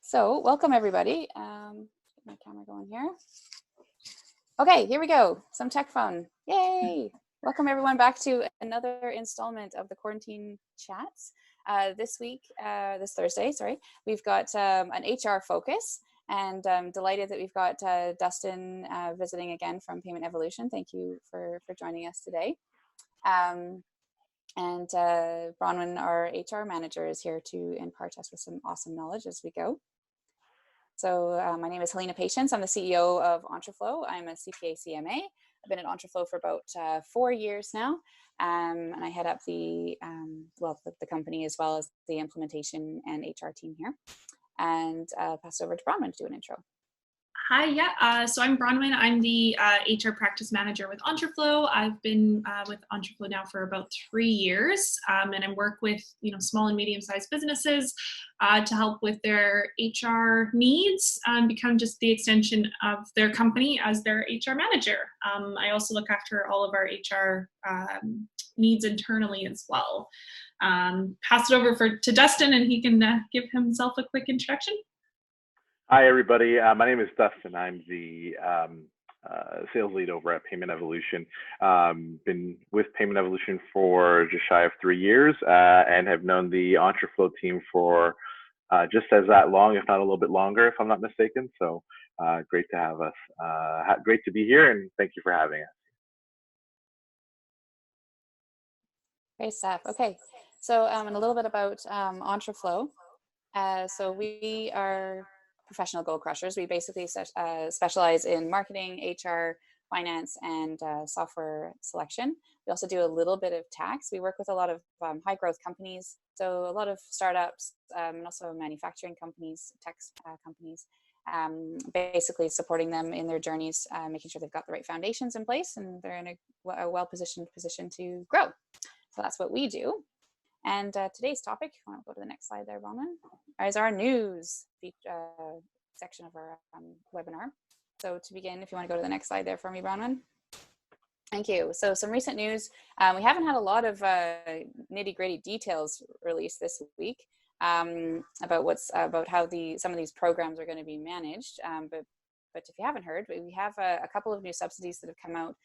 So welcome everybody. Get my camera going here. Okay, here we go. Some tech fun. Yay! Welcome everyone back to another installment of the Quarantine Chats. This Thursday, we've got an HR focus, and I'm delighted that we've got Dustin visiting again from PaymentEvolution. Thank you for joining us today. And Bronwen, our HR manager, is here to impart us with some awesome knowledge as we go. So my name is Helina. I'm the CEO of Entreflow. I'm a CPA CMA. I've been at Entreflow for about 4 years now, and I head up the company as well as the implementation and HR team here. And pass it over to Bronwen to do an intro. Hi, so I'm Bronwen. I'm the HR practice manager with Entreflow. I've been with Entreflow now for about 3 years, and I work with small and medium-sized businesses to help with their HR needs and become just the extension of their company as their HR manager. I also look after all of our HR needs internally as well. Pass it over to Dustin, and he can give himself a quick introduction. Hi, everybody. My name is Dustin. I'm the sales lead over at PaymentEvolution. Been with PaymentEvolution for just shy of 3 years and have known the Entreflow team for just as that long, if not a little bit longer, if I'm not mistaken. So great to have us. Great to be here, and thank you for having us. Great stuff. Okay, so and a little bit about Entreflow. So we are professional goal crushers. We basically specialize in marketing, HR, finance, and software selection. We also do a little bit of tax. We work with a lot of high growth companies, so a lot of startups and also manufacturing companies, tech companies, basically supporting them in their journeys, making sure they've got the right foundations in place and they're in a well-positioned position to grow. So that's what we do. And today's topic, if you want to go to the next slide there, Bronwen, is our news section of our webinar. So to begin, if you want to go to the next slide there for me, Bronwen. Thank you. So some recent news. We haven't had a lot of nitty-gritty details released this week about how some of these programs are going to be managed. But if you haven't heard, we have a couple of new subsidies that have come out.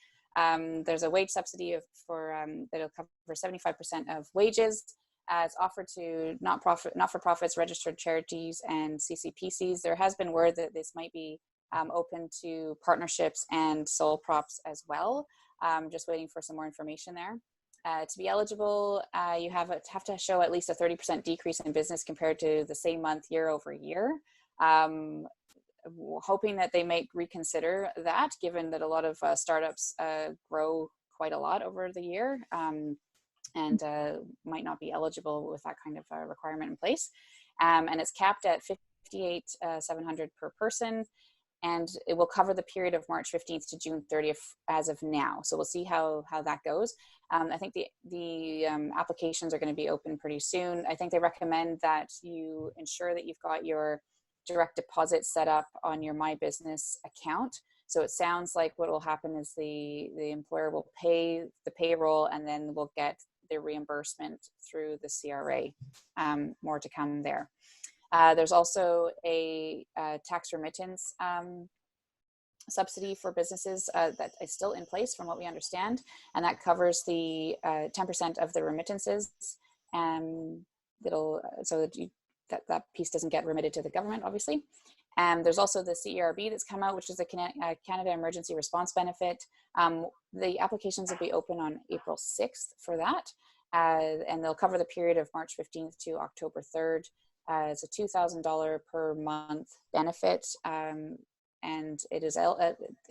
There's a wage subsidy that'll cover 75% of wages. It's offered to not-for-profits, registered charities, and CCPCs. There has been word that this might be open to partnerships and sole props as well. Just waiting for some more information there. To be eligible, you have to show at least a 30% decrease in business compared to the same month year over year. Hoping that they might reconsider that, given that a lot of startups grow quite a lot over the year and might not be eligible with that kind of requirement in place. And it's capped at $58,700 per person, and it will cover the period of March 15th to June 30th as of now. So we'll see how that goes. I think the applications are going to be open pretty soon. I think they recommend that you ensure that you've got your direct deposit set up on your My Business account. So it sounds like what will happen is the employer will pay the payroll, and then we'll get the reimbursement through the CRA. More to come there. There's also a tax remittance subsidy for businesses that is still in place from what we understand, and that covers the 10% of the remittances. That piece doesn't get remitted to the government, obviously. There's also the CERB that's come out, which is the Canada Emergency Response Benefit. The applications will be open on April 6th for that, and they'll cover the period of March 15th to October 3rd. It's a $2,000 per month benefit, and it is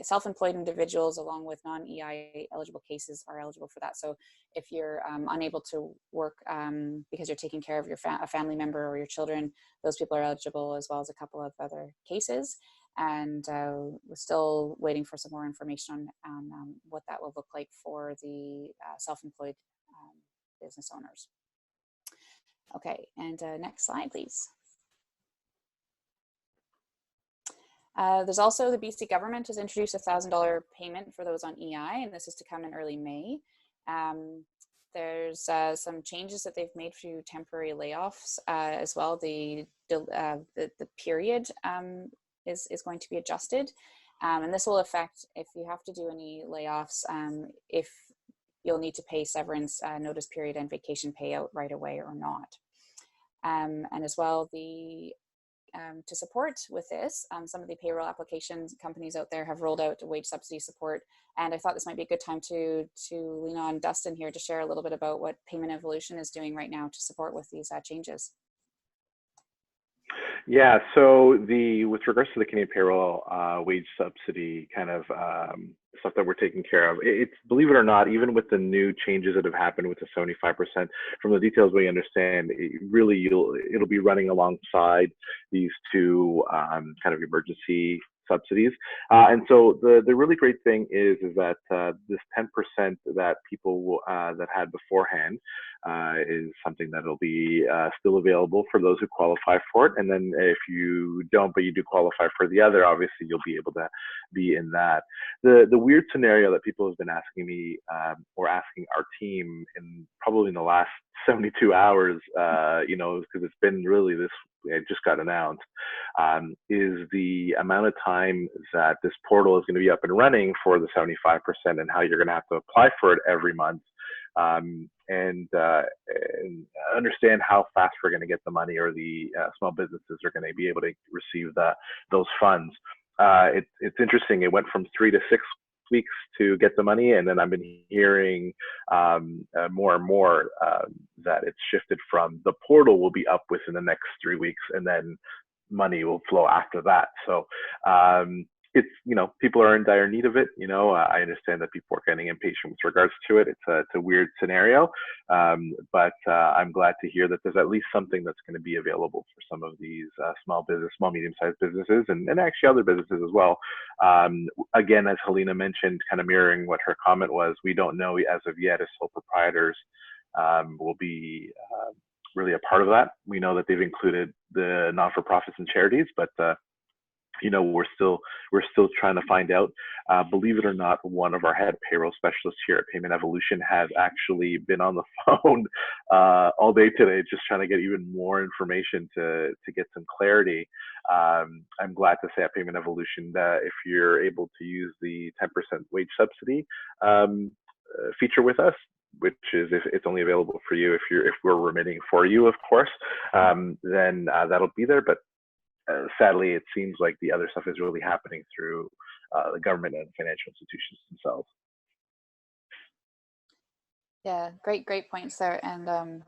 self-employed individuals along with non-EI eligible cases are eligible for that. So if you're unable to work because you're taking care of a family member or your children, those people are eligible, as well as a couple of other cases. And we're still waiting for some more information on what that will look like for the self-employed business owners. Okay, and next slide, please. There's also the BC government has introduced a $1,000 payment for those on EI, and this is to come in early May. There's some changes that they've made to temporary layoffs as well. The period is going to be adjusted, and this will affect if you have to do any layoffs, if you'll need to pay severance, notice period, and vacation payout right away or not. And as well, to support with this, some of the payroll applications companies out there have rolled out wage subsidy support, and I thought this might be a good time to lean on Dustin here to share a little bit about what PaymentEvolution is doing right now to support with these changes. Yeah, so with regards to the Canadian payroll wage subsidy kind of stuff that we're taking care of, it's, believe it or not, even with the new changes that have happened with the 75%, from the details we understand, it'll be running alongside these two kind of emergency subsidies. And so the really great thing is that this 10% that people that had beforehand is something that'll be still available for those who qualify for it. And then if you don't, but you do qualify for the other, obviously you'll be able to be in that. The weird scenario that people have been asking me or asking our team probably in the last 72 hours, because it's been really it just got announced, is the amount of time that this portal is going to be up and running for the 75% and how you're going to have to apply for it every month. And understand how fast we're going to get the money, or the small businesses are going to be able to receive those funds. It's interesting. It went from 3 to 6 weeks to get the money, and then I've been hearing more and more that it's shifted from the portal will be up within the next 3 weeks, and then money will flow after that. So it's, people are in dire need of it. I understand that people are getting impatient with regards to it. It's a weird scenario, but I'm glad to hear that there's at least something that's going to be available for some of these small, medium-sized businesses, and actually other businesses as well. Again, as Helina mentioned, kind of mirroring what her comment was, we don't know as of yet if sole proprietors will be really a part of that. We know that they've included the non-for-profits and charities, but we're still trying to find out. Believe it or not, one of our head payroll specialists here at PaymentEvolution has actually been on the phone all day today, just trying to get even more information to get some clarity. I'm glad to say at PaymentEvolution that if you're able to use the 10% wage subsidy feature with us, which is if it's only available for you if we're remitting for you, of course, then that'll be there. But sadly, it seems like the other stuff is really happening through the government and financial institutions themselves. Yeah, great points there. And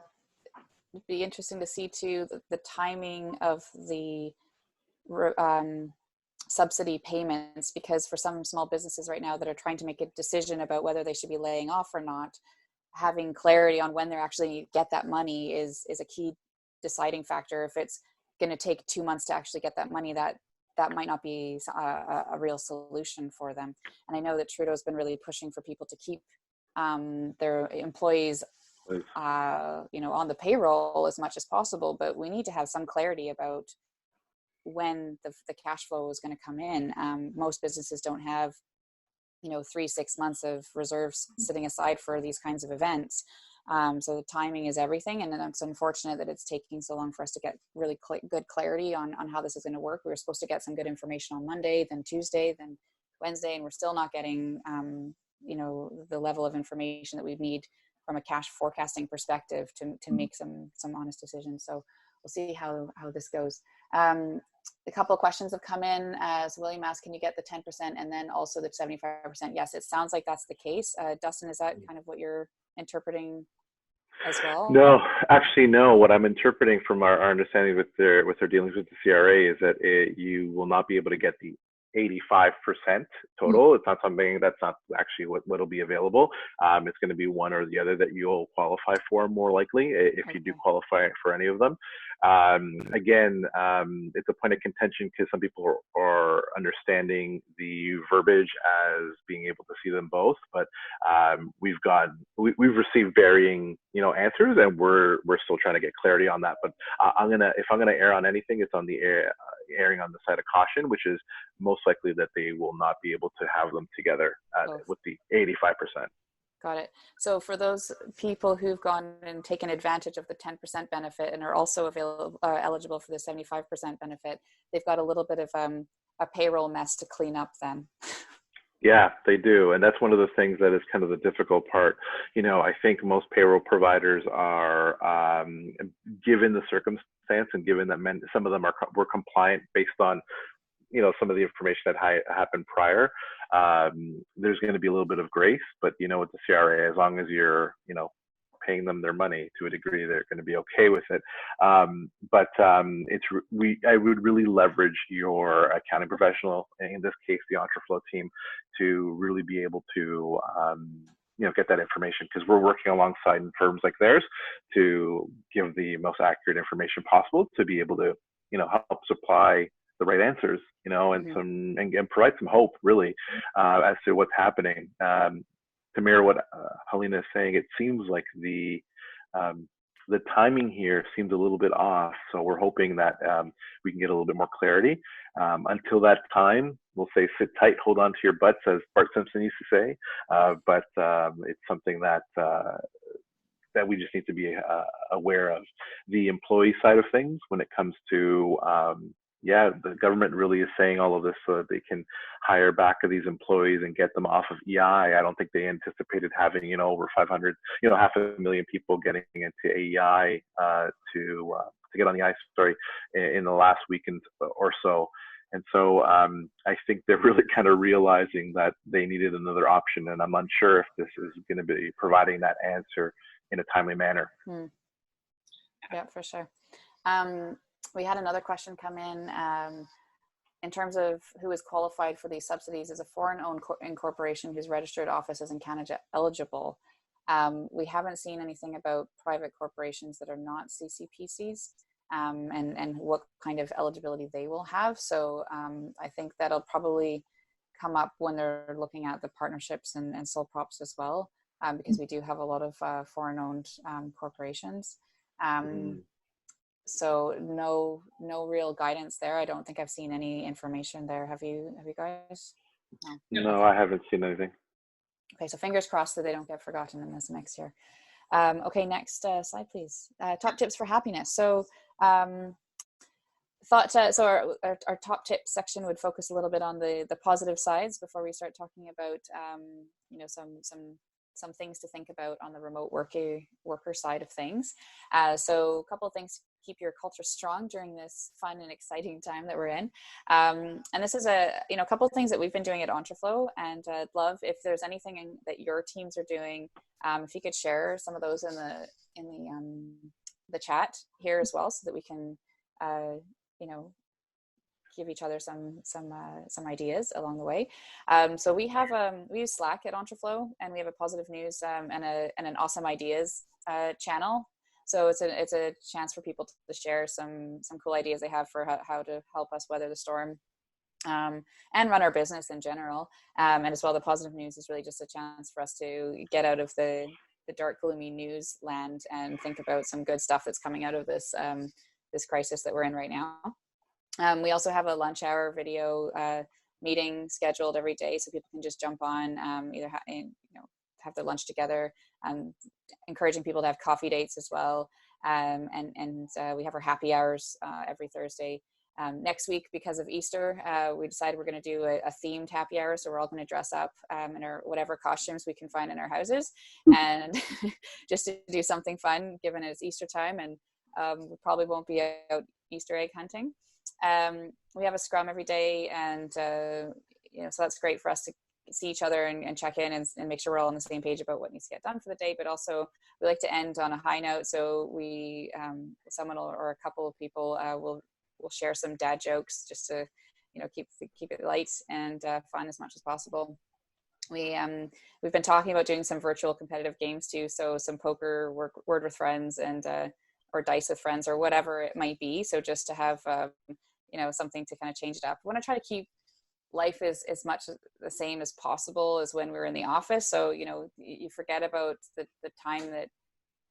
it'd be interesting to see too the timing of the subsidy payments, because for some small businesses right now that are trying to make a decision about whether they should be laying off or not, having clarity on when they're actually get that money is a key deciding factor. If it's going to take 2 months to actually get that money, that might not be a real solution for them. And I know that Trudeau's been really pushing for people to keep their employees on the payroll as much as possible, but we need to have some clarity about when the cash flow is going to come in. Most businesses don't have 3-6 months of reserves sitting aside for these kinds of events. So the timing is everything, and it's unfortunate that it's taking so long for us to get really good clarity on how this is going to work. We were supposed to get some good information on Monday, then Tuesday, then Wednesday, and we're still not getting the level of information that we need from a cash forecasting perspective to make some honest decisions. So we'll see how this goes. A couple of questions have come in. So William asked, can you get the 10% and then also the 75%? Yes, it sounds like that's the case. Dustin, is that kind of what you're interpreting as well? No, actually, no. What I'm interpreting from our understanding with their dealings with the CRA is that you will not be able to get the 85% total. It's not something that's not actually what'll be available. It's going to be one or the other that you'll qualify for, more likely, if you do qualify for any of them. Again, it's a point of contention because some people are understanding the verbiage as being able to see them both, but we've received varying answers, and we're still trying to get clarity on that. But if I'm gonna err on anything, it's on the erring on the side of caution, which is most likely that they will not be able to have them together with the 85%. Got it. So for those people who've gone and taken advantage of the 10% benefit and are also eligible for the 75% benefit, they've got a little bit of a payroll mess to clean up then. Yeah, they do. And that's one of the things that is kind of the difficult part. You know, I think most payroll providers are, given the circumstance and given that some of them were compliant based on, you know, some of the information that happened prior, there's going to be a little bit of grace. But, you know, with the CRA, as long as you're, you know, paying them their money to a degree, they're going to be okay with it. I would really leverage your accounting professional, in this case, the Entreflow team, to really be able to, you know, get that information, because we're working alongside firms like theirs to give the most accurate information possible to be able to, you know, help supply the right answers, you know, and and provide some hope, really, as to what's happening. To mirror what Helina is saying, it seems like the timing here seems a little bit off. So we're hoping that we can get a little bit more clarity. Until that time, we'll say sit tight, hold on to your butts, as Bart Simpson used to say. But it's something that we just need to be aware of. The employee side of things, when it comes to the government really is saying all of this so that they can hire back of these employees and get them off of EI. I don't think they anticipated having, you know, over 500, you know, 500,000 people getting into AEI to get on the EI story in the last week or so. And so I think they're really kind of realizing that they needed another option, and I'm unsure if this is going to be providing that answer in a timely manner. Yeah, for sure. We had another question come in terms of who is qualified for these subsidies. Is a foreign-owned incorporation whose registered office is in Canada eligible? We haven't seen anything about private corporations that are not CCPCs and what kind of eligibility they will have. So I think that'll probably come up when they're looking at the partnerships and sole props as well, because we do have a lot of foreign-owned corporations. So no real guidance there. I don't think I've seen any information there. Have you guys? No, I haven't seen anything. Okay, so fingers crossed that they don't get forgotten in this mix here. Okay, next slide, please. Top tips for happiness. So so our top tips section would focus a little bit on the positive sides before we start talking about you know, some things to think about on the remote worker side of things. So a couple of things to keep your culture strong during this fun and exciting time that we're in. And this is a couple of things that we've been doing at Entreflow, and I'd love if there's anything that your teams are doing, if you could share some of those in the chat here as well, so that we can you know, give each other some ideas along the way. So we use Slack at Entreflow, and we have a positive news and an awesome ideas channel. So it's a chance for people to share some cool ideas they have for how to help us weather the storm and run our business in general. And as well, the positive news is really just a chance for us to get out of the dark, gloomy news land and think about some good stuff that's coming out of this this crisis that we're in right now. We also have a lunch hour video meeting scheduled every day, so people can just jump on, either have their lunch together, encouraging people to have coffee dates as well. And we have our happy hours every Thursday. Next week, because of Easter, we decided we're going to do a themed happy hour. So we're all going to dress up in our whatever costumes we can find in our houses, and just to do something fun, given it's Easter time, and we probably won't be out Easter egg hunting. We have a scrum every day, and so that's great for us to see each other and check in and make sure we're all on the same page about what needs to get done for the day. But also, we like to end on a high note, so someone or a couple of people will share some dad jokes, just to keep it light and fun as much as possible. We've been talking about doing some virtual competitive games too, so some poker, word with friends, and or dice with friends, or whatever it might be. So just to have something to kind of change it up. We want to try to keep life as much the same as possible as when we were in the office. So you forget about the time that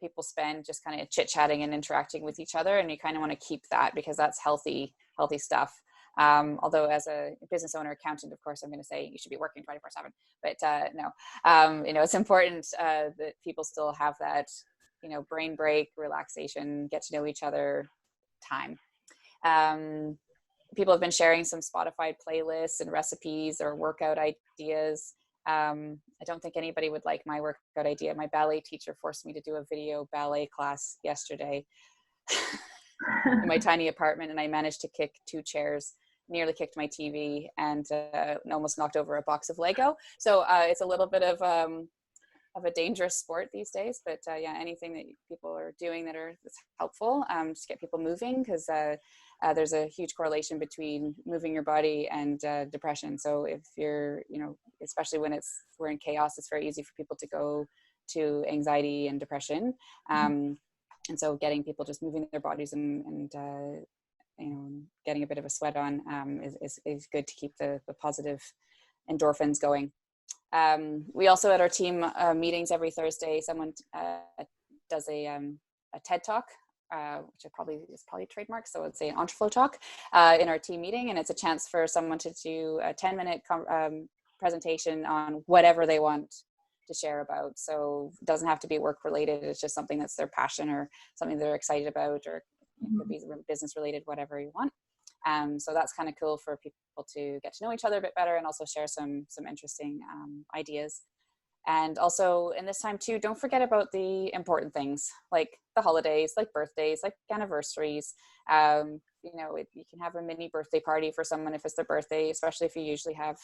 people spend just kind of chit-chatting and interacting with each other, and you kind of want to keep that, because that's healthy stuff. Although as a business owner, accountant, of course, I'm going to say you should be working 24/7. But no, it's important that people still have that, brain break, relaxation, get to know each other time. People have been sharing some Spotify playlists and recipes or workout ideas. I don't think anybody would like my workout idea. My ballet teacher forced me to do a video ballet class yesterday in my tiny apartment, and I managed to kick 2 chairs, nearly kicked my TV, and almost knocked over a box of Lego. So it's a little bit of a dangerous sport these days, but yeah, anything that people are doing that's helpful, just get people moving, because there's a huge correlation between moving your body and depression. So if you're, especially when we're in chaos, it's very easy for people to go to anxiety and depression. And so getting people just moving their bodies and getting a bit of a sweat on is good to keep the positive endorphins going. We also, at our team meetings every Thursday, someone does a TED Talk, which is probably trademarked, so I'd say an Entreflow talk in our team meeting, and it's a chance for someone to do a 10-minute presentation on whatever they want to share about. So it doesn't have to be work related. It's just something that's their passion or something they're excited about, or it could be business related, whatever you want. So that's kind of cool for people to get to know each other a bit better and also share some interesting ideas. And also in this time too, don't forget about the important things like the holidays, like birthdays, like anniversaries. You can have a mini birthday party for someone if it's their birthday, especially if you usually have,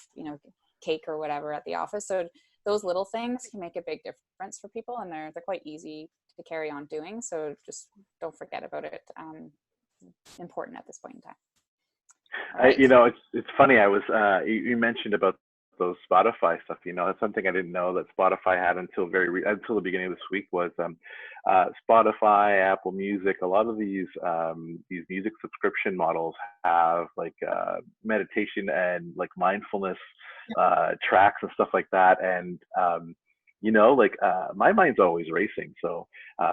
cake or whatever at the office. So those little things can make a big difference for people, and they're quite easy to carry on doing. So just don't forget about it. Important at this point in time. Right. It's funny. I was you mentioned about those Spotify stuff. That's something I didn't know that Spotify had until the beginning of this week was Spotify, Apple Music. A lot of these music subscription models have like meditation and like mindfulness tracks and stuff like that. And my mind's always racing. So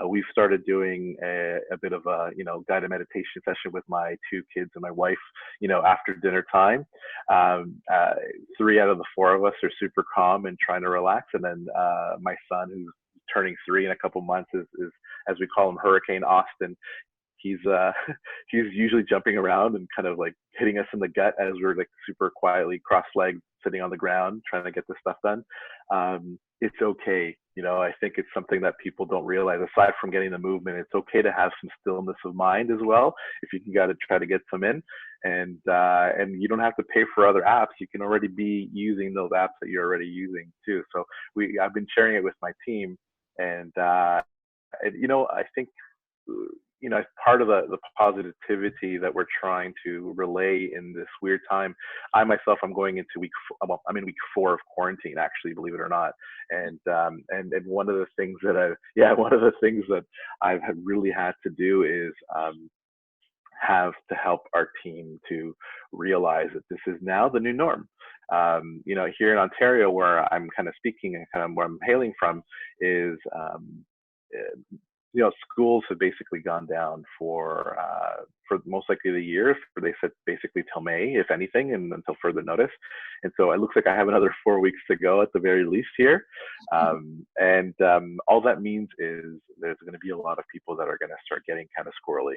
we've started doing a bit of a, guided meditation session with my 2 kids and my wife, after dinner time. 3 out of the 4 of us are super calm and trying to relax. And then my son, who's turning 3 in a couple months, is as we call him, Hurricane Austin. He's usually jumping around and kind of like hitting us in the gut as we're like super quietly cross-legged sitting on the ground trying to get this stuff done. It's okay. I think it's something that people don't realize. Aside from getting the movement, it's okay to have some stillness of mind as well. If you can try to get some in, and you don't have to pay for other apps. You can already be using those apps that you're already using too. So I've been sharing it with my team, and I think as part of the positivity that we're trying to relay in this weird time. I myself, I'm going into I'm in week 4 of quarantine, actually, believe it or not. And one of the things that I've really had to do is have to help our team to realize that this is now the new norm. Here in Ontario, where I'm kind of speaking and kind of where I'm hailing from, is schools have basically gone down for most likely the year. They said basically till May, if anything, and until further notice. And so it looks like I have another 4 weeks to go at the very least here. All that means is there's going to be a lot of people that are going to start getting kind of squirrely.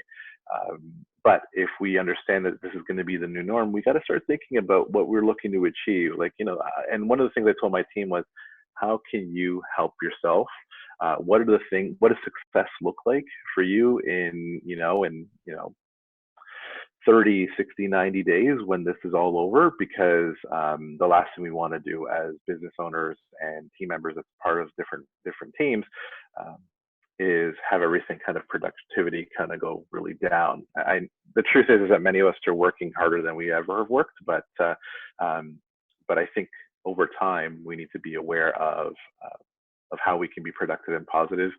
But if we understand that this is going to be the new norm, we got to start thinking about what we're looking to achieve. And one of the things I told my team was, how can you help yourself? What does success look like for you in 30, 60, 90 days when this is all over? Because the last thing we want to do as business owners and team members as part of different teams is have everything kind of productivity kind of go really down. The truth is that many of us are working harder than we ever have worked, but I think over time we need to be aware of how we can be productive and positive,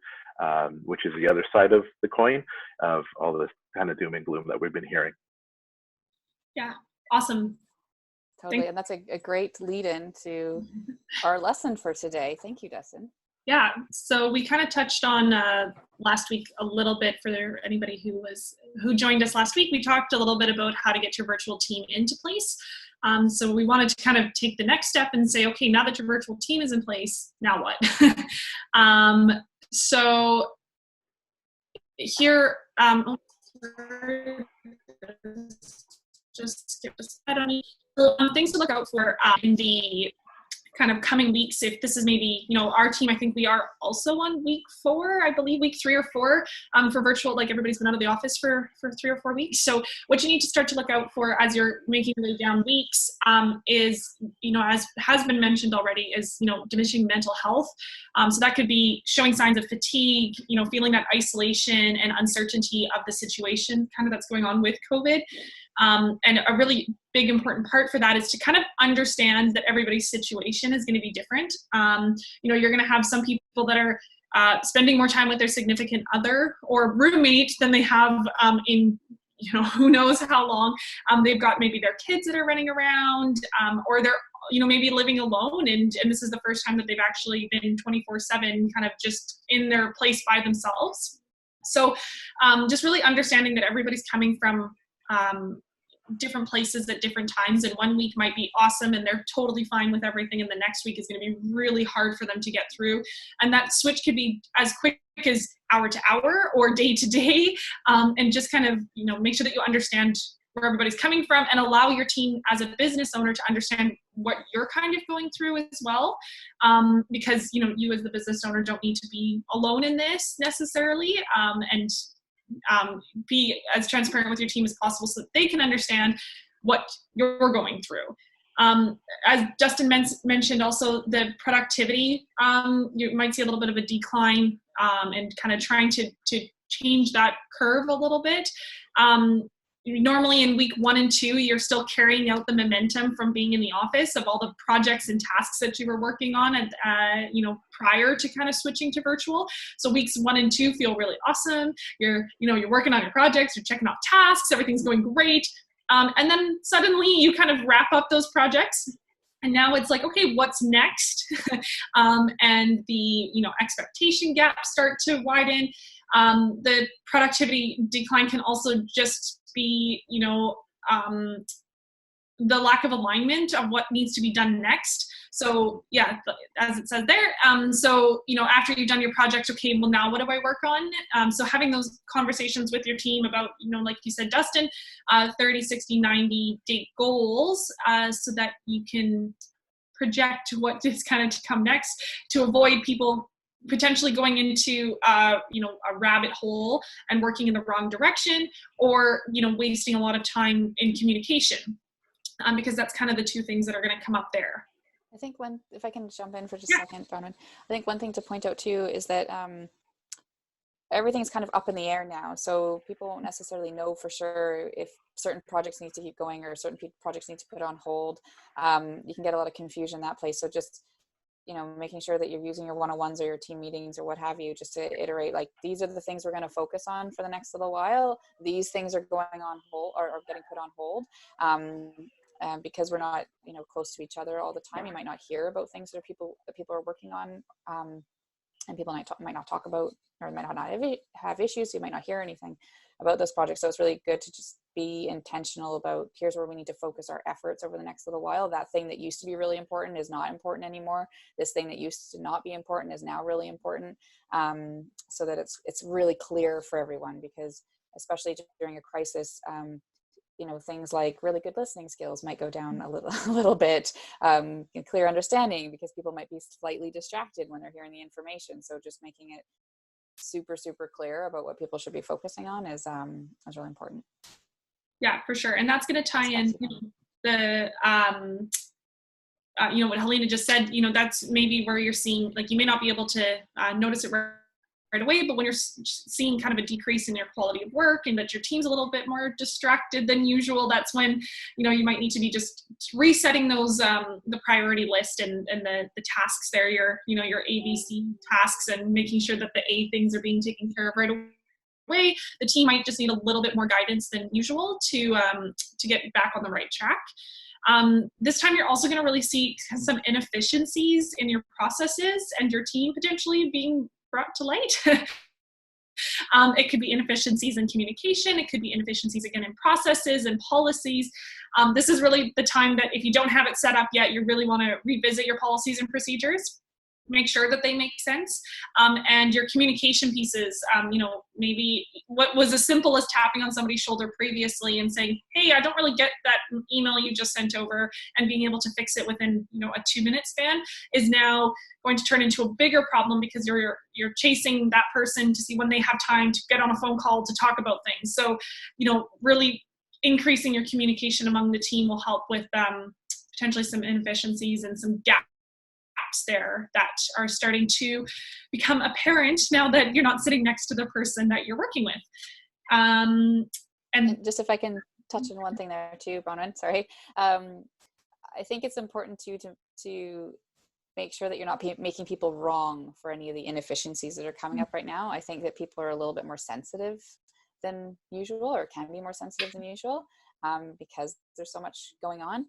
which is the other side of the coin of all of this kind of doom and gloom that we've been hearing. Yeah, awesome. Totally, and that's a great lead-in to our lesson for today. Thank you, Dustin. Yeah, so we kind of touched on last week a little bit for anybody who joined us last week. We talked a little bit about how to get your virtual team into place. So we wanted to kind of take the next step and say, okay, now that your virtual team is in place, now what? So here, just skip a slide on me. Things to look out for in the kind of coming weeks. If this is maybe, our team, I think we are also on week 4, I believe week 3 or 4 for virtual, like everybody's been out of the office for 3 or 4 weeks. So what you need to start to look out for as you're making your way down weeks is, as has been mentioned already, is, diminishing mental health. So that could be showing signs of fatigue, feeling that isolation and uncertainty of the situation kind of that's going on with COVID. And a really big important part for that is to kind of understand that everybody's situation is going to be different. You're going to have some people that are spending more time with their significant other or roommate than they have in who knows how long. They've got maybe their kids that are running around, or they're maybe living alone, and this is the first time that they've actually been 24/7 kind of just in their place by themselves. So just really understanding that everybody's coming from different places at different times, and one week might be awesome and they're totally fine with everything, and the next week is going to be really hard for them to get through, and that switch could be as quick as hour to hour or day to day, and just kind of make sure that you understand where everybody's coming from and allow your team as a business owner to understand what you're kind of going through as well, because you as the business owner don't need to be alone in this necessarily, and be as transparent with your team as possible so that they can understand what you're going through. As Dustin mentioned also, the productivity, you might see a little bit of a decline, and kind of trying to change that curve a little bit. Normally in week 1 and 2, you're still carrying out the momentum from being in the office of all the projects and tasks that you were working on and, prior to kind of switching to virtual. So weeks 1 and 2 feel really awesome. You're working on your projects, you're checking off tasks, everything's going great. And then suddenly you kind of wrap up those projects. And now it's like, okay, what's next? And the, expectation gaps start to widen. The productivity decline can also just be, the lack of alignment of what needs to be done next. So yeah, as it says there, so, after you've done your project, okay, well now what do I work on? So having those conversations with your team about, like you said, Dustin, 30, 60, 90 date goals, so that you can project what is kind of to come next, to avoid people potentially going into a rabbit hole and working in the wrong direction, or wasting a lot of time in communication, because that's kind of the two things that are going to come up there. I think if I can jump in for just a second, Bronwen, I think one thing to point out too is that everything's kind of up in the air now, so people won't necessarily know for sure if certain projects need to keep going or certain projects need to put on hold. You can get a lot of confusion in that place, so just making sure that you're using your one-on-ones or your team meetings or what have you, just to iterate, like, these are the things we're going to focus on for the next little while. These things are going on hold or getting put on hold. Because we're not, close to each other all the time. You might not hear about things that people are working on, and people might not talk about, or might not have issues. So you might not hear anything about those projects. So it's really good to just be intentional about, here's where we need to focus our efforts over the next little while. That thing that used to be really important is not important anymore. This thing that used to not be important is now really important. So that it's really clear for everyone, because especially during a crisis, things like really good listening skills might go down a little bit, clear understanding, because people might be slightly distracted when they're hearing the information. So just making it super, super clear about what people should be focusing on is really important. Yeah, for sure. And that's going to tie in the, what Helina just said, that's maybe where you're seeing, like, you may not be able to notice it right away, but when you're seeing kind of a decrease in your quality of work and that your team's a little bit more distracted than usual, that's when, you might need to be just resetting those, the priority list and the tasks there, your ABC tasks, and making sure that the A things are being taken care of right way. The team might just need a little bit more guidance than usual to get back on the right track. This time you're also going to really see some inefficiencies in your processes and your team potentially being brought to light. It could be inefficiencies in communication. It could be inefficiencies, again, in processes and policies. This is really the time that if you don't have it set up yet, you really want to revisit your policies and procedures. Make sure that they make sense. And your communication pieces, maybe what was as simple as tapping on somebody's shoulder previously and saying, hey, I don't really get that email you just sent over, and being able to fix it within, a 2-minute span is now going to turn into a bigger problem, because you're chasing that person to see when they have time to get on a phone call to talk about things. So, really increasing your communication among the team will help with potentially some inefficiencies and some gaps there that are starting to become apparent now that you're not sitting next to the person that you're working with. And just if I can touch on one thing there too, Bronwen, sorry. I think it's important to make sure that you're not making people wrong for any of the inefficiencies that are coming up right now. I think that people are a little bit more sensitive than usual, or can be more sensitive than usual. Because there's so much going on.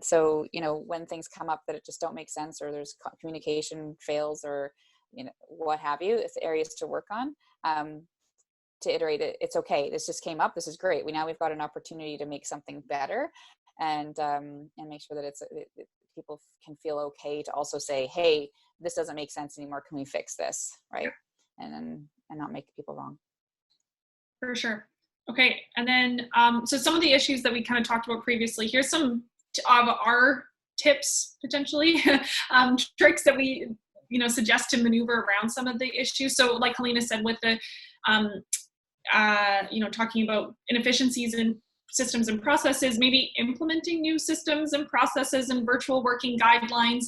So, when things come up that it just don't make sense, or there's communication fails, or, what have you, it's areas to work on, to iterate it. It's okay. This just came up. This is great. We've got an opportunity to make something better, and make sure that people can feel okay to also say, hey, this doesn't make sense anymore. Can we fix this? Right. And not make people wrong. For sure. Okay, and then, so some of the issues that we kind of talked about previously, here's some of our tips, potentially, tricks that we, suggest to maneuver around some of the issues. So like Helina said, with the, talking about inefficiencies in systems and processes, maybe implementing new systems and processes and virtual working guidelines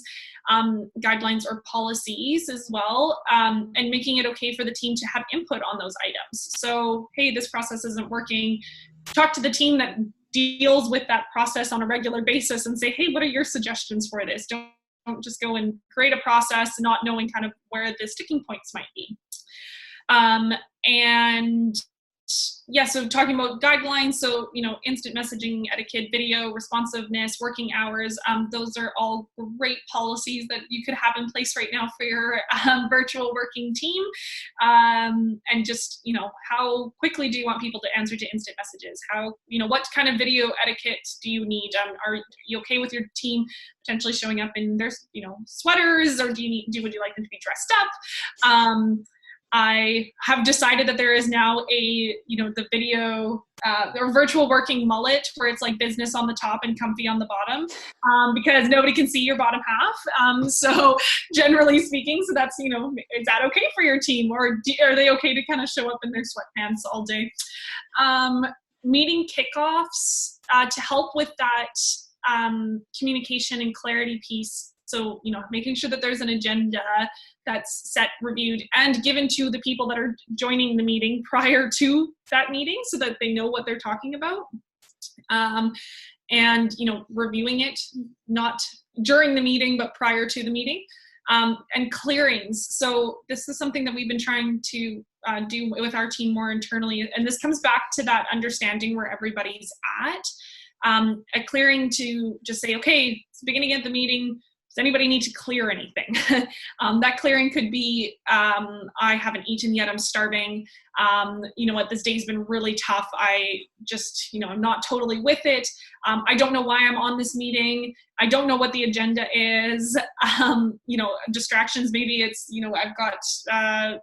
or policies as well, and making it okay for the team to have input on those items. So, hey, this process isn't working. Talk to the team that deals with that process on a regular basis and say, hey, what are your suggestions for this? Don't just go and create a process not knowing kind of where the sticking points might be. So talking about guidelines, so, instant messaging, etiquette, video, responsiveness, working hours, those are all great policies that you could have in place right now for your virtual working team. And just, how quickly do you want people to answer to instant messages? How, what kind of video etiquette do you need? Are you okay with your team potentially showing up in their, sweaters, or would you like them to be dressed up? I have decided that there is now the video or virtual working mullet, where it's like business on the top and comfy on the bottom, because nobody can see your bottom half. So generally speaking, so that's, is that okay for your team, or are they okay to kind of show up in their sweatpants all day? Meeting kickoffs to help with that communication and clarity piece. So, making sure that there's an agenda that's set, reviewed, and given to the people that are joining the meeting prior to that meeting, so that they know what they're talking about. And, reviewing it, not during the meeting, but prior to the meeting. And clearings. So this is something that we've been trying to do with our team more internally. And this comes back to that understanding where everybody's at. A clearing to just say, okay, it's the beginning of the meeting. Does anybody need to clear anything? That clearing could be, I haven't eaten yet, I'm starving. What, this day's been really tough. I just, I'm not totally with it. I don't know why I'm on this meeting. I don't know what the agenda is. Distractions, maybe it's, I've got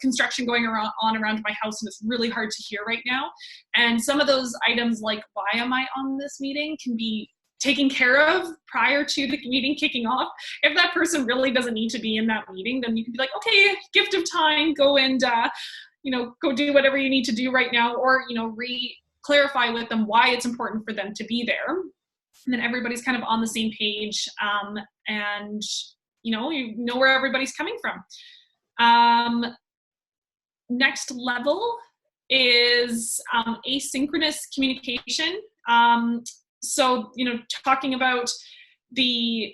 construction going on around my house, and it's really hard to hear right now. And some of those items, like, why am I on this meeting, can be taken care of prior to the meeting kicking off. If that person really doesn't need to be in that meeting, then you can be like, okay, gift of time, go and, go do whatever you need to do right now, or, clarify with them why it's important for them to be there. And then everybody's kind of on the same page, and, you know where everybody's coming from. Next level is asynchronous communication. So, talking about the,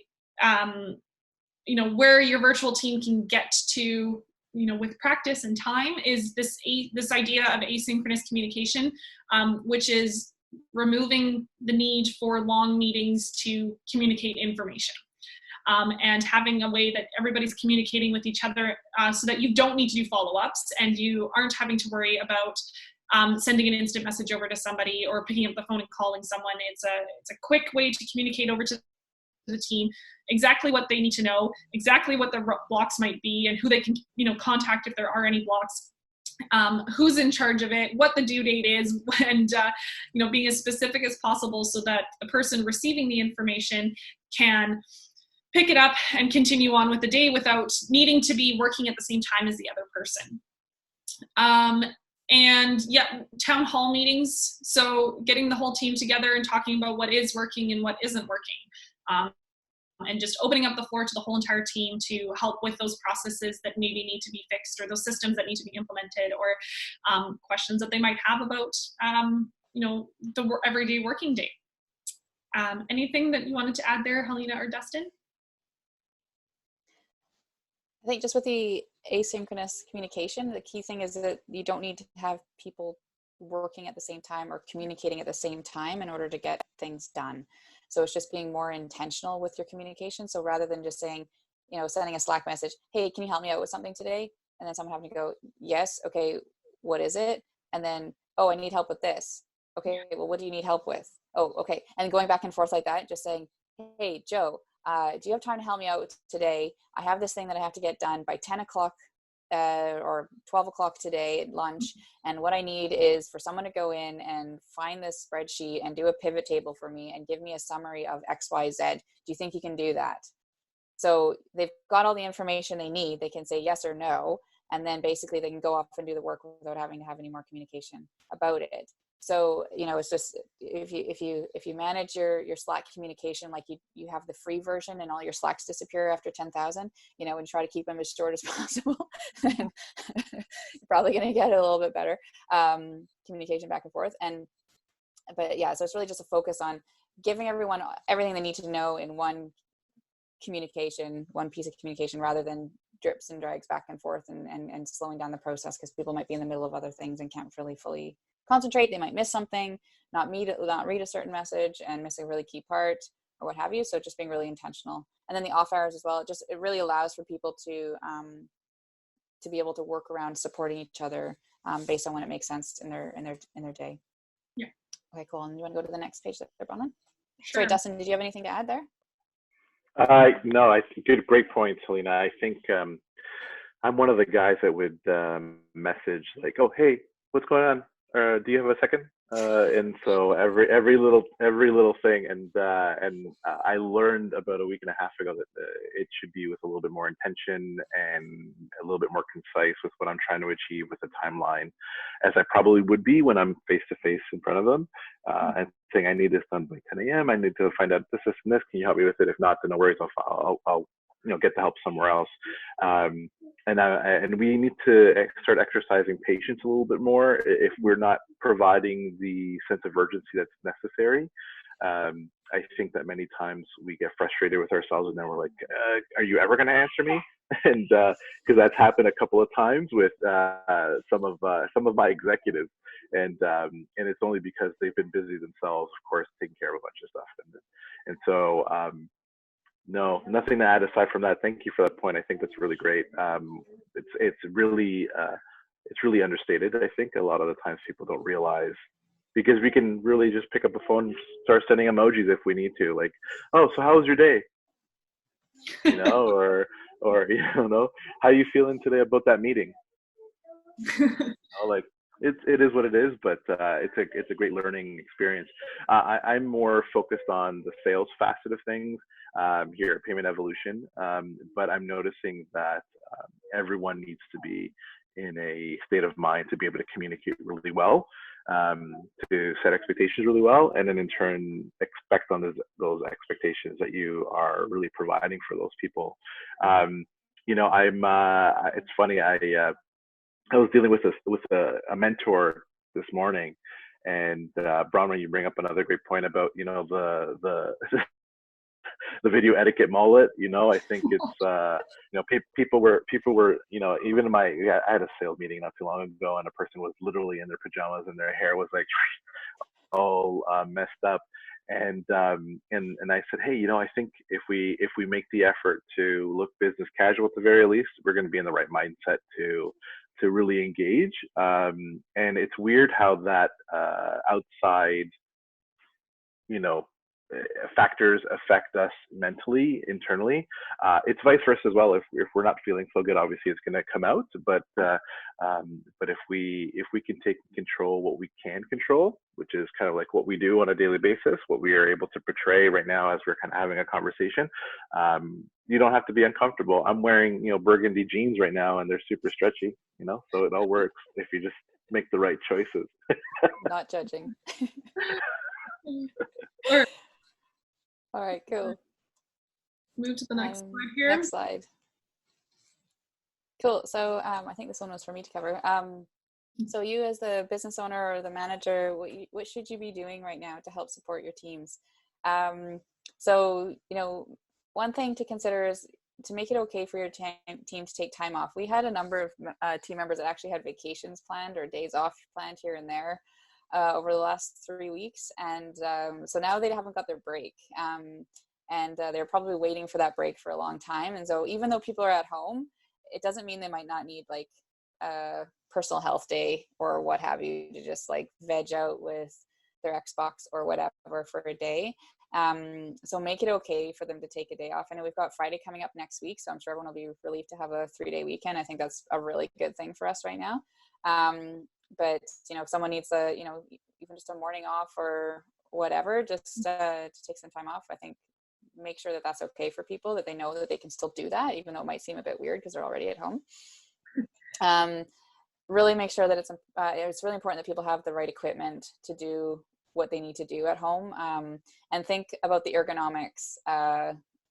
where your virtual team can get to with practice and time, is this idea of asynchronous communication, which is removing the need for long meetings to communicate information. And having a way that everybody's communicating with each other, so that you don't need to do follow-ups, and you aren't having to worry about sending an instant message over to somebody or picking up the phone and calling someone. It's a quick way to communicate over to the team exactly what they need to know, exactly what the blocks might be, and who they can contact if there are any blocks, who's in charge of it, what the due date is, and being as specific as possible so that the person receiving the information can pick it up and continue on with the day without needing to be working at the same time as the other person. And yeah, town hall meetings. So getting the whole team together and talking about what is working and what isn't working. And just opening up the floor to the whole entire team to help with those processes that maybe need to be fixed, or those systems that need to be implemented, or questions that they might have about, the everyday working day. Anything that you wanted to add there, Helina or Dustin? I think just with the asynchronous communication, the key thing is that you don't need to have people working at the same time or communicating at the same time in order to get things done. So it's just being more intentional with your communication. So rather than just saying, sending a Slack message, hey, can you help me out with something today? And then someone having to go, yes, okay, what is it? And then, oh, I need help with this. Okay, well, what do you need help with? Oh, okay. And going back and forth like that, just saying, hey, Joe, do you have time to help me out today? I have this thing that I have to get done by 10 o'clock or 12 o'clock today at lunch. And what I need is for someone to go in and find this spreadsheet and do a pivot table for me and give me a summary of X, Y, Z. Do you think you can do that? So they've got all the information they need. They can say yes or no. And then basically they can go off and do the work without having to have any more communication about it. So, it's just, if you manage your Slack communication, like you have the free version and all your Slacks disappear after 10,000, and try to keep them as short as possible, then you're probably going to get a little bit better communication back and forth. But yeah, so it's really just a focus on giving everyone everything they need to know in one piece of communication, rather than drips and drags back and forth and slowing down the process, because people might be in the middle of other things and can't really fully concentrate. They might miss something, not read a certain message and miss a really key part or what have you. So just being really intentional. And then the off hours as well, it really allows for people to be able to work around supporting each other based on when it makes sense in their day. Yeah. Okay, cool. And you want to go to the next page there, Bronwen? Sure. Sorry, Dustin, did you have anything to add there? No, I think great points, Helina. I think I'm one of the guys that would message like, oh, hey, what's going on? Do you have a second? And so every little thing, and I learned about a week and a half ago that it should be with a little bit more intention and a little bit more concise with what I'm trying to achieve with a timeline, as I probably would be when I'm face to face in front of them, and saying I need this done by 10 a.m. I need to find out this and this. Can you help me with it? If not, then no worries. I'll get the help somewhere else. And we need to start exercising patience a little bit more if we're not providing the sense of urgency that's necessary. I think that many times we get frustrated with ourselves, and then we're like, are you ever going to answer me? And because that's happened a couple of times with some of my executives, and it's only because they've been busy themselves, of course, taking care of a bunch of stuff. And so no, nothing to add aside from that. Thank you for that point. I think that's really great. It's really understated. I think a lot of the times people don't realize, because we can really just pick up the phone and start sending emojis if we need to, like, oh, so how was your day? Or how are you feeling today about that meeting? Like it is what it is, but it's a great learning experience. I'm more focused on the sales facet of things here at PaymentEvolution, but I'm noticing that everyone needs to be in a state of mind to be able to communicate really well, to set expectations really well, and then in turn expect on those expectations that you are really providing for those people. It's funny. I was dealing with a mentor this morning, and Bronwen, you bring up another great point about the the video etiquette mullet. You know, I think it's you know, people were you know, even in I had a sales meeting not too long ago, and a person was literally in their pajamas and their hair was like all messed up. And I said, hey, you know, I think if we make the effort to look business casual at the very least, we're going to be in the right mindset to really engage. And it's weird how that outside, you know, factors affect us mentally, internally. It's vice versa as well. If we're not feeling so good, obviously it's going to come out. But if we can take control what we can control, which is kind of like what we do on a daily basis, what we are able to portray right now as we're kind of having a conversation, you don't have to be uncomfortable. I'm wearing, you know, burgundy jeans right now, and they're super stretchy, you know, so it all works if you just make the right choices. Not judging. Sure. All right, cool. Move to the next slide here. Next slide. Cool. So I think this one was for me to cover. So you as the business owner or the manager, what should you be doing right now to help support your teams? So, you know, one thing to consider is to make it okay for your team to take time off. We had a number of team members that actually had vacations planned or days off planned here and there over the last 3 weeks. And so now they haven't got their break. And they're probably waiting for that break for a long time. And so even though people are at home, it doesn't mean they might not need like a personal health day or what have you to just like veg out with their Xbox or whatever for a day. So make it okay for them to take a day off. I know we've got Friday coming up next week, so I'm sure everyone will be relieved to have a 3-day weekend. I think that's a really good thing for us right now. But you know, if someone needs you know, even just a morning off or whatever, just to take some time off, I think make sure that that's okay for people, that they know that they can still do that, even though it might seem a bit weird because they're already at home. Really make sure that it's really important that people have the right equipment to do what they need to do at home, and think about the ergonomics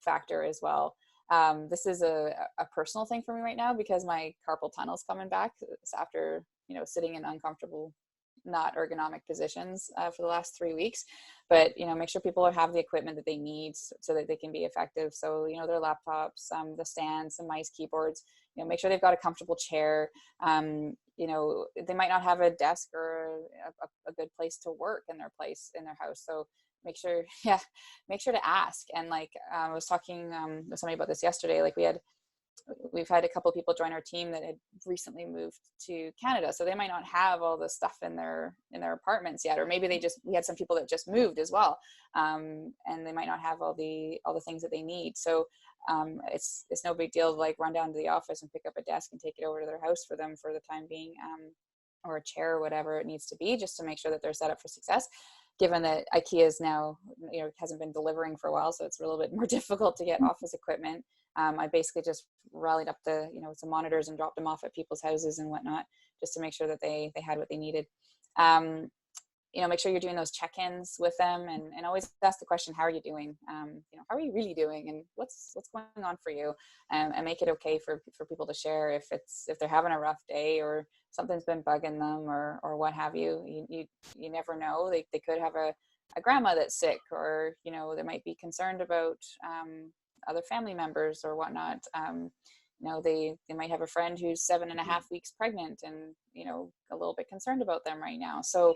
factor as well. This is a personal thing for me right now because my carpal tunnel's coming back after, you know, sitting in uncomfortable, not ergonomic positions for the last 3 weeks. But, you know, make sure people have the equipment that they need so that they can be effective. So, you know, their laptops, the stands, the mice, keyboards, you know, make sure they've got a comfortable chair. You know, they might not have a desk or a good place to work in their house. So make sure to ask. And like, I was talking with somebody about this yesterday. Like we've had a couple of people join our team that had recently moved to Canada, so they might not have all the stuff in their apartments yet, or maybe we had some people that just moved as well, and they might not have all the things that they need. So it's no big deal to like run down to the office and pick up a desk and take it over to their house for them for the time being, or a chair or whatever it needs to be, just to make sure that they're set up for success. Given that IKEA is now, you know, hasn't been delivering for a while, so it's a little bit more difficult to get office equipment. I basically just rallied up some monitors and dropped them off at people's houses and whatnot, just to make sure that they had what they needed. You know, make sure you're doing those check-ins with them, and always ask the question, how are you doing? You know, how are you really doing, and what's going on for you? And make it okay for people to share if they're having a rough day or something's been bugging them or what have you. You never know. They could have a grandma that's sick, or, you know, they might be concerned about other family members or whatnot. You know, they might have a friend who's 7.5 weeks pregnant and, you know, a little bit concerned about them right now. So,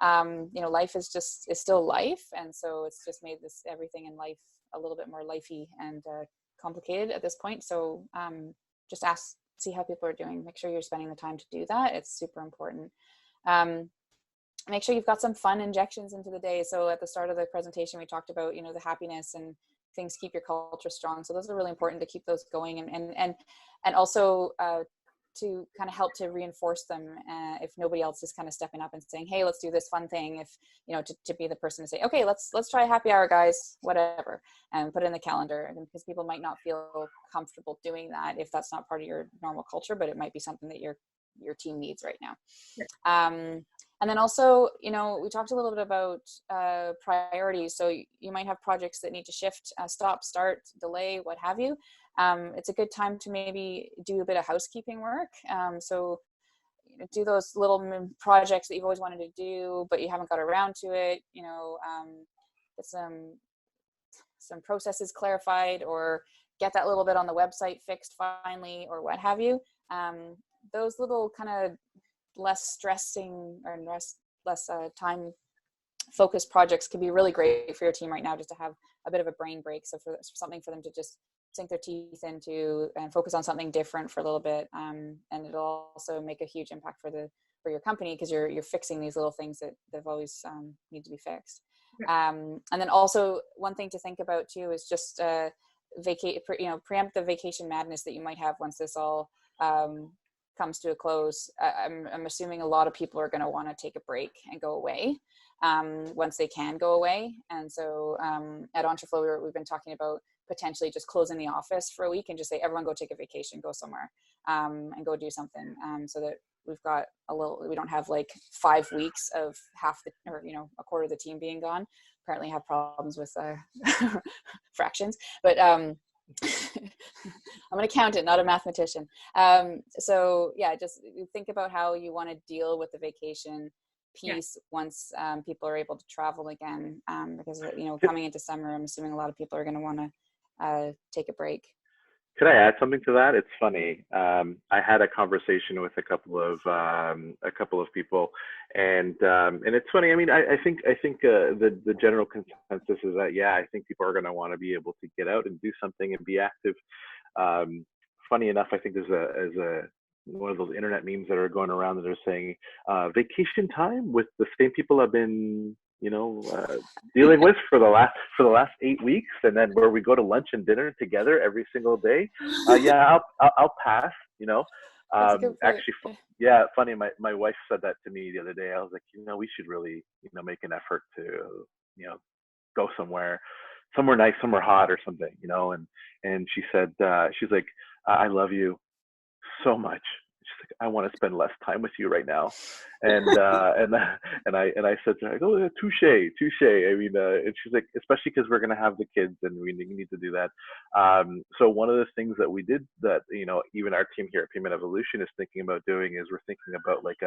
you know, life is still life. And so it's just made everything in life a little bit more lifey and complicated at this point. So just see how people are doing. Make sure you're spending the time to do that. It's super important. Make sure you've got some fun injections into the day. So at the start of the presentation, we talked about, you know, the happiness and things keep your culture strong. So those are really important to keep those going, and also to kind of help to reinforce them if nobody else is kind of stepping up and saying, hey, let's do this fun thing. If, you know, to be the person to say, okay, let's try a happy hour, guys, whatever, and put it in the calendar, because people might not feel comfortable doing that if that's not part of your normal culture, but it might be something that your team needs right now. Yeah. And then also, you know, we talked a little bit about priorities. So you might have projects that need to shift, stop, start, delay, what have you. It's a good time to maybe do a bit of housekeeping work. So you know, do those little projects that you've always wanted to do, but you haven't got around to it. You know, get some some processes clarified, or get that little bit on the website fixed finally, or what have you. Those little kind of less stressing or less time focused projects can be really great for your team right now, just to have a bit of a brain break. So for something for them to just sink their teeth into and focus on something different for a little bit. And it'll also make a huge impact for your company, because you're fixing these little things that they've always need to be fixed. And then also one thing to think about too is just preempt the vacation madness that you might have once this all comes to a close. I'm assuming a lot of people are going to want to take a break and go away once they can go away. And so at Entreflow, we've been talking about potentially just closing the office for a week and just say, everyone go take a vacation, go somewhere, and go do something, so that we've got we don't have like 5 weeks of a quarter of the team being gone. Apparently have problems with fractions, but I'm an accountant, not a mathematician. So yeah, just think about how you want to deal with the vacation piece once people are able to travel again, because coming into summer, I'm assuming a lot of people are going to want to take a break. Could I add something to that? It's funny. I had a conversation with a couple of people, and it's funny. I mean, I think the general consensus is that I think people are going to want to be able to get out and do something and be active. Funny enough, I think there's one of those internet memes that are going around that are saying vacation time with the same people I've been dealing with for the last 8 weeks, and then where we go to lunch and dinner together every single day. I'll pass. Actually, funny. My wife said that to me the other day. I was like, we should really make an effort to go somewhere nice, somewhere hot or something, and she said, she's like, I love you so much. She's like, I want to spend less time with you right now, and I said to her, oh, touche. I mean, and she's like, especially because we're gonna have the kids and we need to do that. So one of the things that we did that even our team here at PaymentEvolution is thinking about doing is we're thinking about like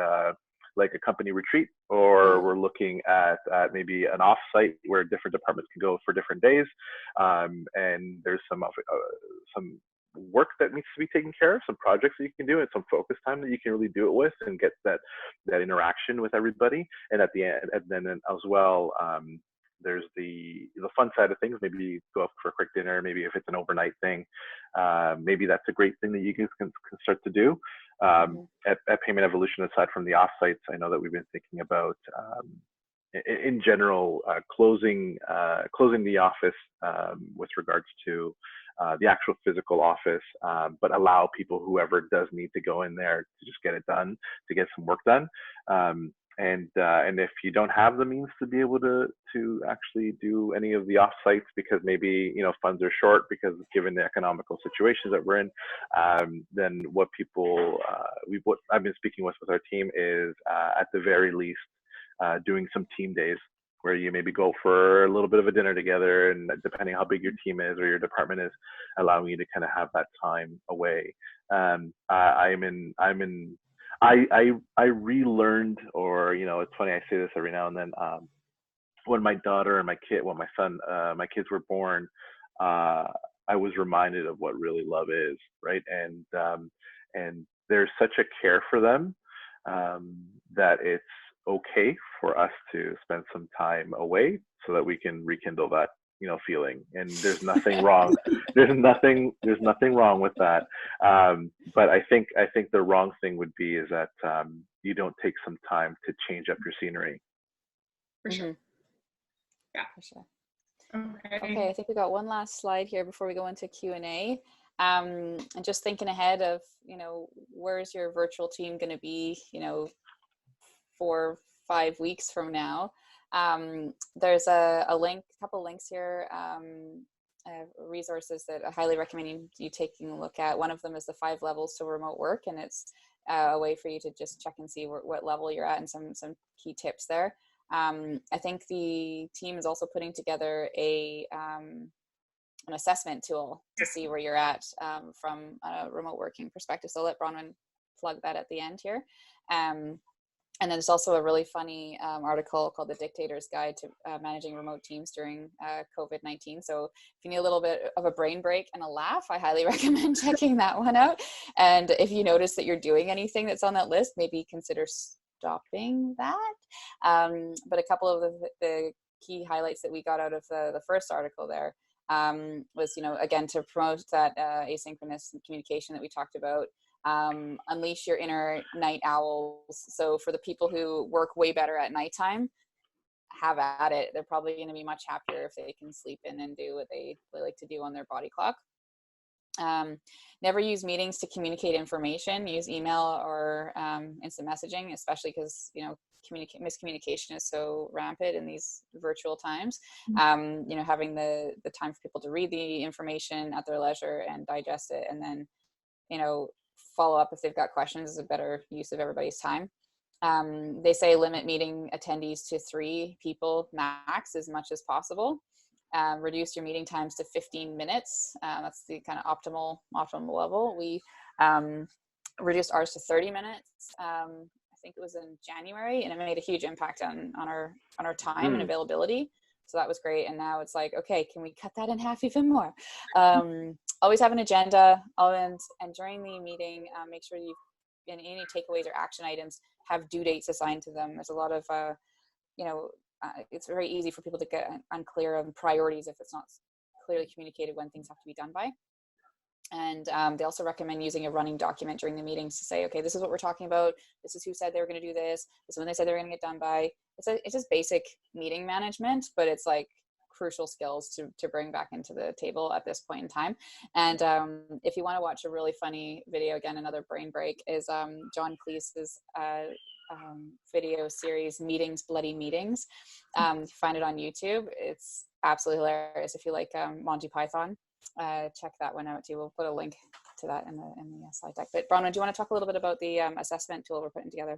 a company retreat, or we're looking at maybe an off-site where different departments can go for different days, and there's some work that needs to be taken care of, some projects that you can do, and some focus time that you can really do it with and get that interaction with everybody. And at the end, and then as well, there's the fun side of things. Maybe go up for a quick dinner. Maybe if it's an overnight thing, maybe that's a great thing that you guys can start to do. At PaymentEvolution, aside from the offsites, I know that we've been thinking about in general closing the office with regards to the actual physical office, but allow people, whoever does need to go in there, to just get it done, to get some work done. And if you don't have the means to be able to actually do any of the offsites because maybe funds are short, because given the economical situations that we're in, then what I've been speaking with our team is at the very least doing some team days where you maybe go for a little bit of a dinner together, and depending how big your team is or your department is, allowing you to kind of have that time away. I relearned, or it's funny, I say this every now and then. When my daughter and my kids were born, I was reminded of what really love is, right? And there's such a care for them that it's okay for us to spend some time away so that we can rekindle that feeling. And there's nothing wrong. There's nothing wrong with that. But I think the wrong thing would be is that you don't take some time to change up your scenery. For sure. Yeah, for sure. Okay, I think we got one last slide here before we go into Q&A. And just thinking ahead of where's your virtual team going to be 4-5 weeks from now. There's a couple links here, resources that I highly recommend you taking a look at. One of them is the 5 levels to remote work, and it's a way for you to just check and see what level you're at, and some key tips there. I think the team is also putting together an assessment tool to see where you're at from a remote working perspective. So I'll let Bronwen plug that at the end here. And then there's also a really funny article called The Dictator's Guide to Managing Remote Teams During COVID-19. So if you need a little bit of a brain break and a laugh, I highly recommend checking that one out. And if you notice that you're doing anything that's on that list, maybe consider stopping that. But a couple of the key highlights that we got out of the first article there was, again, to promote that asynchronous communication that we talked about. Unleash your inner night owls. So for the people who work way better at nighttime, have at it. They're probably going to be much happier if they can sleep in and do what they like to do on their body clock. Never use meetings to communicate information. Use email or instant messaging, especially because miscommunication is so rampant in these virtual times. Having the time for people to read the information at their leisure and digest it, and then follow up if they've got questions is a better use of everybody's time. They say limit meeting attendees to 3 people max as much as possible. Reduce your meeting times to 15 minutes. That's the kind of optimal level. We reduced ours to 30 minutes. I think it was in January, and it made a huge impact on our time and availability. So that was great. And now it's like, okay, can we cut that in half even more? Always have an agenda, and during the meeting, make sure you, in any takeaways or action items, have due dates assigned to them. There's a lot of, it's very easy for people to get unclear on priorities if it's not clearly communicated when things have to be done by. And they also recommend using a running document during the meetings to say, okay, this is what we're talking about. This is who said they were going to do this. This is when they said they were going to get done by. It's just basic meeting management, but it's like crucial skills to bring back into the table at this point in time. And if you want to watch a really funny video, again, another brain break, is John Cleese's video series, Meetings, Bloody Meetings. Find it on YouTube. It's absolutely hilarious. If you like Monty Python, check that one out too. We'll put a link to that in the slide deck. But Bronwen, do you want to talk a little bit about the assessment tool we're putting together?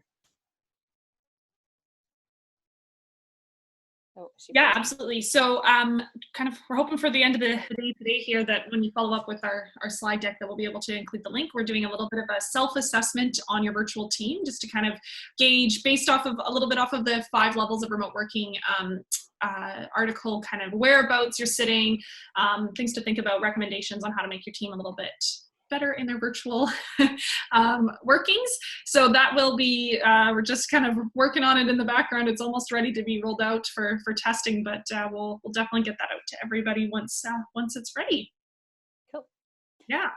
Yeah, absolutely. So we're hoping for the end of the day today here that when you follow up with our slide deck that we'll be able to include the link. We're doing a little bit of a self-assessment on your virtual team, just to kind of gauge based off of the 5 levels of remote working article, kind of whereabouts you're sitting, things to think about, recommendations on how to make your team a little bit better in their virtual workings. So that will be, we're just kind of working on it in the background. It's almost ready to be rolled out for testing, but we'll definitely get that out to everybody once it's ready. Cool. Yeah.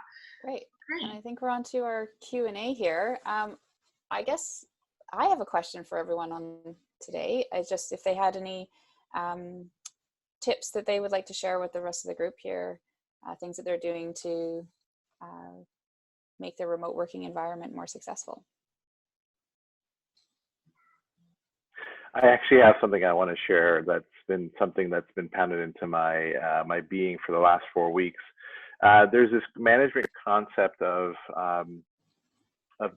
Great. And I think we're on to our Q&A here. I guess I have a question for everyone on today. It's just if they had any tips that they would like to share with the rest of the group here, things that they're doing to make their remote working environment more successful. I actually have something I want to share that's been something that's been pounded into my my being for the last 4 weeks. There's this management concept of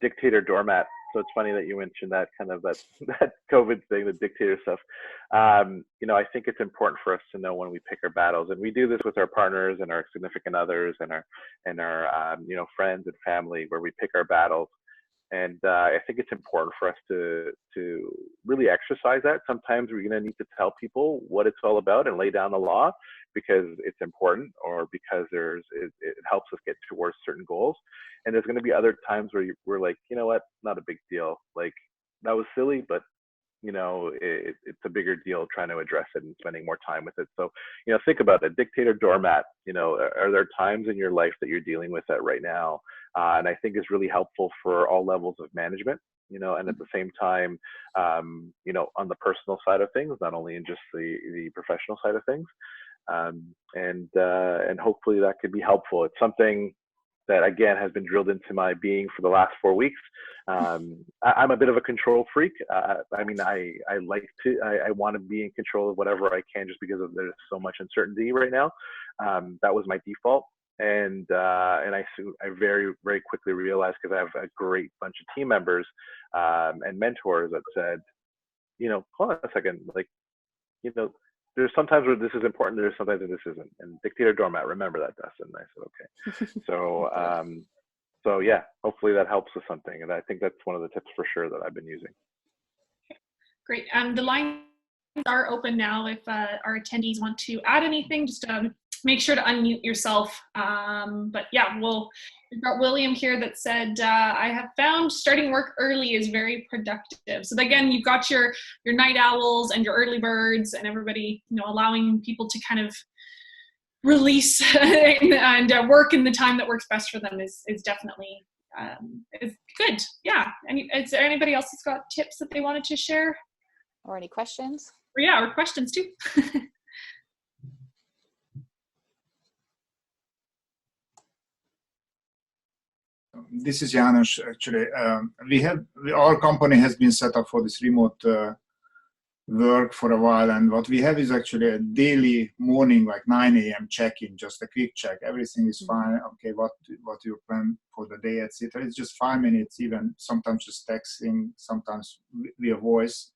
dictator doormat. So it's funny that you mentioned that kind of that COVID thing, the dictator stuff. I think it's important for us to know when we pick our battles, and we do this with our partners and our significant others and our friends and family, where we pick our battles. And I think it's important for us to really exercise that. Sometimes we're going to need to tell people what it's all about and lay down the law because it's important, or because it helps us get towards certain goals. And there's going to be other times where we're like, you know what, not a big deal. Like, that was silly, but it's a bigger deal trying to address it and spending more time with it. So, think about it. Dictator doormat. Are there times in your life that you're dealing with that right now? And I think is really helpful for all levels of management. And at the same time, on the personal side of things, not only in just the professional side of things. And hopefully that could be helpful. It's something that, again, has been drilled into my being for the last 4 weeks. I'm a bit of a control freak. I want to be in control of whatever I can, just because there's so much uncertainty right now. That was my default. And I very, very quickly realized, because I have a great bunch of team members and mentors that said, hold on a second, there's sometimes where this is important, there's sometimes where this isn't. And dictator doormat, remember that, Dustin. And I said, okay. So yeah, hopefully that helps with something. And I think that's one of the tips for sure that I've been using. Great. The lines are open now if our attendees want to add anything. Just make sure to unmute yourself. But yeah, we've got William here that said, I have found starting work early is very productive. So again, you've got your night owls and your early birds and everybody, allowing people to kind of release and work in the time that works best for them is definitely is good. Yeah. Is there anybody else that's got tips that they wanted to share? Or any questions? Or questions too. This is Janos, actually. Our company has been set up for this remote work for a while, and what we have is actually a daily morning, like 9 a.m. check-in, just a quick check. Everything is fine. Okay, what you plan for the day, etc. It's just 5 minutes, even sometimes just texting, sometimes via voice.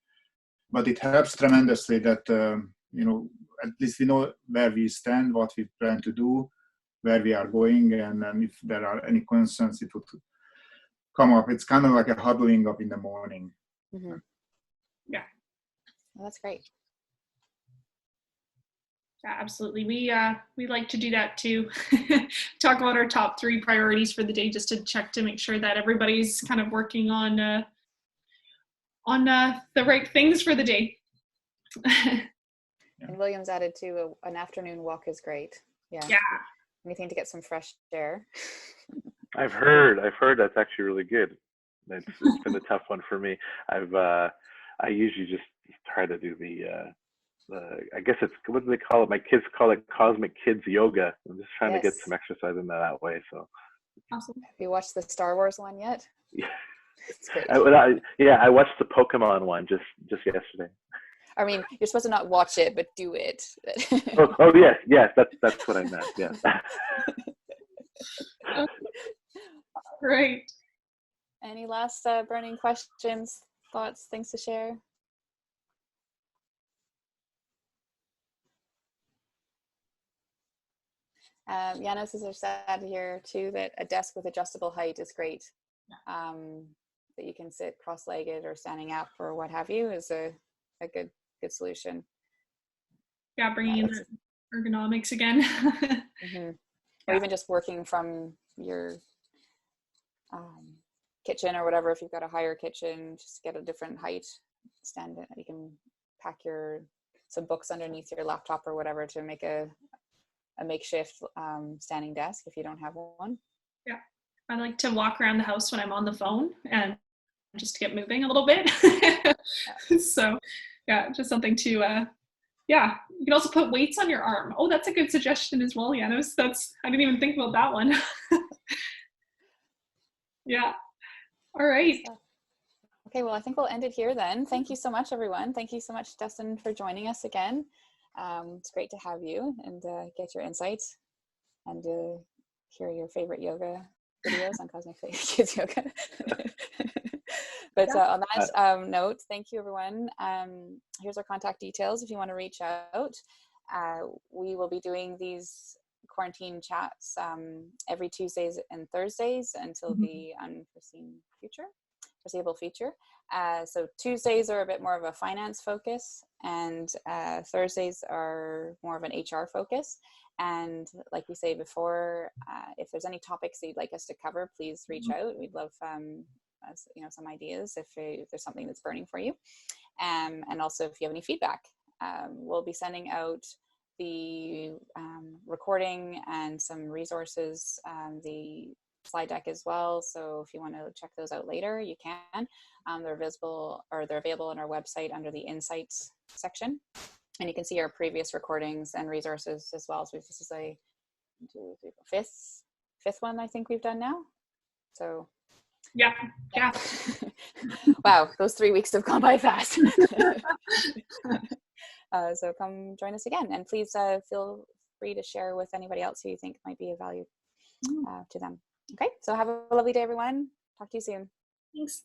But it helps tremendously that at least we know where we stand, what we plan to do, where we are going, and if there are any concerns, it would come up. It's kind of like a huddling up in the morning. Mm-hmm. Yeah. Well, that's great. Yeah, absolutely. We like to do that too. Talk about our top 3 priorities for the day, just to check to make sure that everybody's kind of working on the right things for the day. And William's added too, an afternoon walk is great. Yeah. Anything to get some fresh air. I've heard that's actually really good. It's been a tough one for me. I usually just try to do the I guess it's, what do they call it? My kids call it cosmic kids yoga. I'm just trying to get some exercise in that way. So awesome. Have you watched the Star Wars one yet? Yeah. It's great. I watched the Pokemon one just yesterday. I mean, you're supposed to not watch it, but do it. oh yes, that's what I meant. Yeah. Great. Any last burning questions, thoughts, things to share? Janos has said here too that a desk with adjustable height is great. That you can sit cross-legged or standing up or what have you is a good solution. Yeah, bringing in the ergonomics again. Mm-hmm. Or even just working from your kitchen or whatever. If you've got a higher kitchen, just get a different height. Stand it. You can pack some books underneath your laptop or whatever to make a makeshift standing desk if you don't have one. Yeah, I like to walk around the house when I'm on the phone and just to get moving a little bit. So yeah, just something to yeah, you can also put weights on your arm. Oh, that's a good suggestion as well, Janos. I didn't even think about that one. Yeah. All right. Okay, well, I think we'll end it here then. Thank you so much, everyone. Thank you so much, Dustin, for joining us again. It's great to have you and get your insights and hear your favorite yoga videos on Cosmic Kids Yoga. But on that note, thank you, everyone. Here's our contact details if you want to reach out. We will be doing these quarantine chats every Tuesdays and Thursdays until the foreseeable future. So Tuesdays are a bit more of a finance focus, and Thursdays are more of an HR focus. And like we say before, if there's any topics that you'd like us to cover, please reach out. We'd love some ideas if there's something that's burning for you. And also if you have any feedback. We'll be sending out the recording and some resources, the slide deck as well. So if you want to check those out later, you can. They're available on our website under the Insights section. And you can see our previous recordings and resources as well. So this is a fifth one I think we've done now. So yeah. Wow, those 3 weeks have gone by fast. So come join us again, and please feel free to share with anybody else who you think might be of value to them. Okay, so have a lovely day, everyone. Talk to you soon. Thanks.